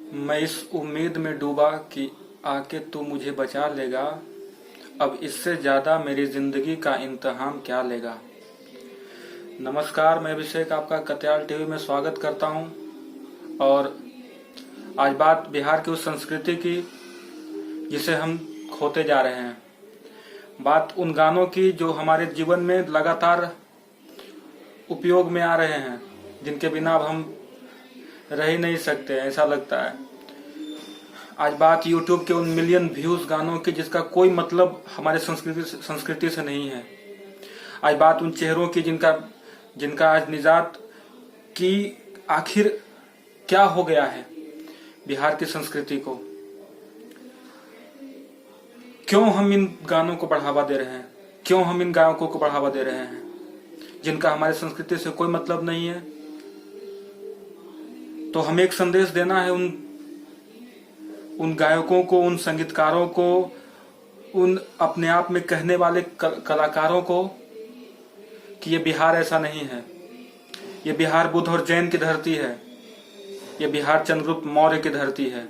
मैं इस उम्मीद में डूबा कि आके तू मुझे बचा लेगा। अब इससे ज्यादा मेरी जिंदगी का इम्तिहान क्या लेगा। नमस्कार, मैं अभिषेक आपका कत्याल टीवी में स्वागत करता हूं। और आज बात बिहार की उस संस्कृति की जिसे हम खोते जा रहे हैं। बात उन गानों की जो हमारे जीवन में लगातार उपयोग में आ रहे हैं, जिनके बिना अब हम रह ही नहीं सकते, ऐसा लगता है। आज बात YouTube के उन मिलियन व्यूज गानों की जिसका कोई मतलब हमारे संस्कृति से नहीं है। आज बात उन चेहरों की जिनका आज निजात की आखिर क्या हो गया है बिहार की संस्कृति को। क्यों हम इन गानों को बढ़ावा दे रहे हैं, क्यों हम इन गायकों को बढ़ावा दे रहे हैं जिनका हमारे संस्कृति से कोई मतलब नहीं है। तो हमें एक संदेश देना है उन गायकों को, उन संगीतकारों को, उन अपने आप में कहने वाले कलाकारों को कि ये बिहार ऐसा नहीं है। ये बिहार बुद्ध और जैन की धरती है। ये बिहार चंद्रगुप्त मौर्य की धरती है।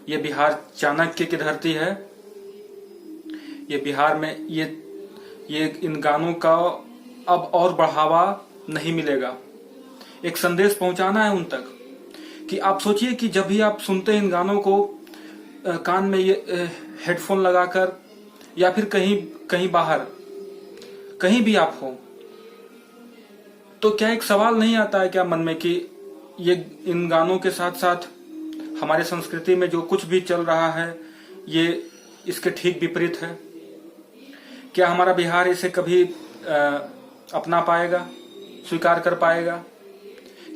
ये बिहार चाणक्य की धरती है। ये बिहार में ये इन गानों का अब और बढ़ावा नहीं मिलेगा। एक संदेश पहुंचाना है उन तक कि आप सोचिए कि जब भी आप सुनते हैं इन गानों को कान में ये हेडफोन लगाकर, या फिर कहीं बाहर कहीं भी आप हो, तो क्या एक सवाल नहीं आता है क्या मन में कि ये इन गानों के साथ साथ हमारे संस्कृति में जो कुछ भी चल रहा है ये इसके ठीक विपरीत है। क्या हमारा बिहार इसे कभी अपना पाएगा, स्वीकार कर पाएगा?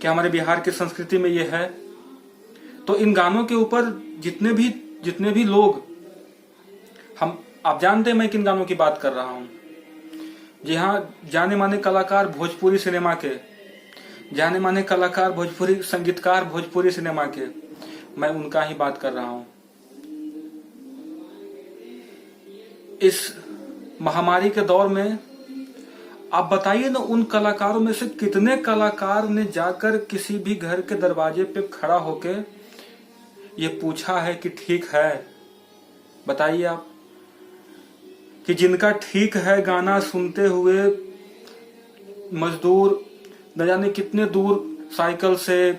क्या हमारे बिहार की संस्कृति में ये है? तो इन गानों के ऊपर जितने भी लोग आप जानते हैं मैं किन गानों की बात कर रहा हूं। जी हाँ, जाने माने कलाकार भोजपुरी सिनेमा के, जाने माने कलाकार भोजपुरी संगीतकार भोजपुरी सिनेमा के, मैं उनका ही बात कर रहा हूं। इस महामारी के दौर में आप बताइए ना, उन कलाकारों में से कितने कलाकार ने जाकर किसी भी घर के दरवाजे पे खड़ा होके ये पूछा है कि ठीक है? बताइए आप कि जिनका ठीक है गाना सुनते हुए मजदूर न जाने कितने दूर साइकिल से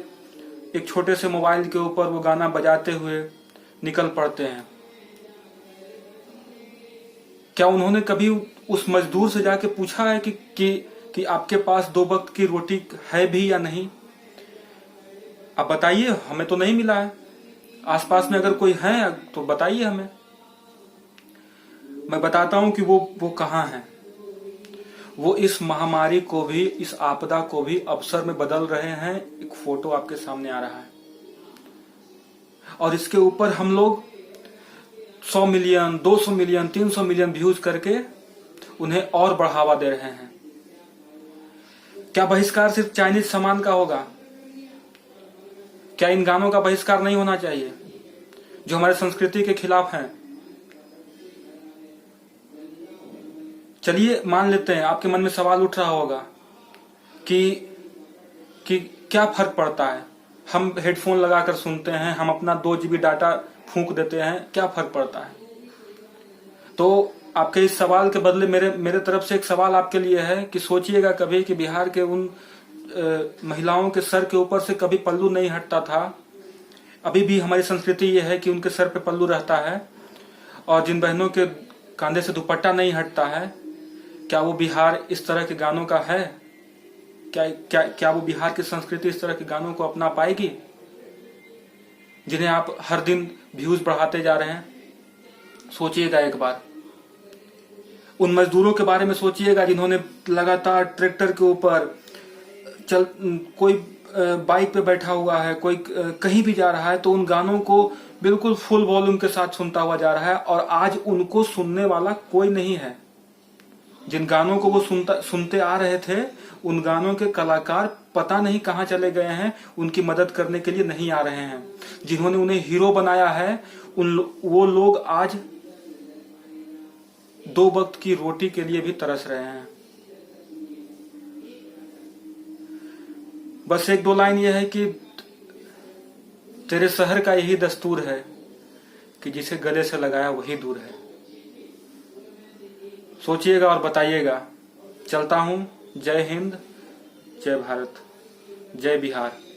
एक छोटे से मोबाइल के ऊपर वो गाना बजाते हुए निकल पड़ते हैं। क्या उन्होंने कभी उस मजदूर से जाके पूछा है कि आपके पास 2 वक्त की रोटी है भी या नहीं? आप बताइए, हमें तो नहीं मिला है। आसपास में अगर कोई है तो बताइए हमें। मैं बताता हूं कि वो कहां है। वो इस महामारी को भी, इस आपदा को भी अवसर में बदल रहे हैं। एक फोटो आपके सामने आ रहा है और इसके ऊपर हम लोग 100 मिलियन, 200 मिलियन, 300 मिलियन व्यूज करके उन्हें और बढ़ावा दे रहे हैं। क्या बहिष्कार सिर्फ चाइनीज सामान का होगा? क्या इन गानों का बहिष्कार नहीं होना चाहिए जो हमारे संस्कृति के खिलाफ हैं? चलिए मान लेते हैं, आपके मन में सवाल उठ रहा होगा कि क्या फर्क पड़ता है, हम हेडफोन लगाकर सुनते हैं, हम अपना 2 GB डाटा फूंक देते हैं, क्या फर्क पड़ता है? तो आपके इस सवाल के बदले मेरे तरफ से एक सवाल आपके लिए है कि सोचिएगा कभी कि बिहार के उन महिलाओं के सर के ऊपर से कभी पल्लू नहीं हटता था। अभी भी हमारी संस्कृति ये है कि उनके सर पे पल्लू रहता है, और जिन बहनों के कंधे से दुपट्टा नहीं हटता है, क्या वो बिहार इस तरह के गानों का है? क्या वो बिहार की संस्कृति इस तरह के गानों को अपना पाएगी जिन्हें आप हर दिन व्यूज बढ़ाते जा रहे हैं? सोचिएगा एक बार। उन मजदूरों के बारे में सोचिएगा जिन्होंने लगातार ट्रैक्टर के ऊपर कोई बाइक पे बैठा हुआ है, कोई कहीं भी जा रहा है तो उन गानों को बिल्कुल फुल वॉल्यूम के साथ सुनता हुआ जा रहा है, और आज उनको सुनने वाला कोई नहीं है। जिन गानों को वो सुनते आ रहे थे, उन गानों के कलाकार पता नहीं कहां चले गए हैं, उनकी मदद करने के लिए नहीं आ रहे हैं। जिन्होंने उन्हें हीरो बनाया है वो लोग आज 2 वक्त की रोटी के लिए भी तरस रहे हैं। बस 1-2 लाइन यह है कि तेरे शहर का यही दस्तूर है कि जिसे गले से लगाया वही दूर है। सोचिएगा और बताइएगा। चलता हूं। जय हिंद, जय भारत, जय बिहार।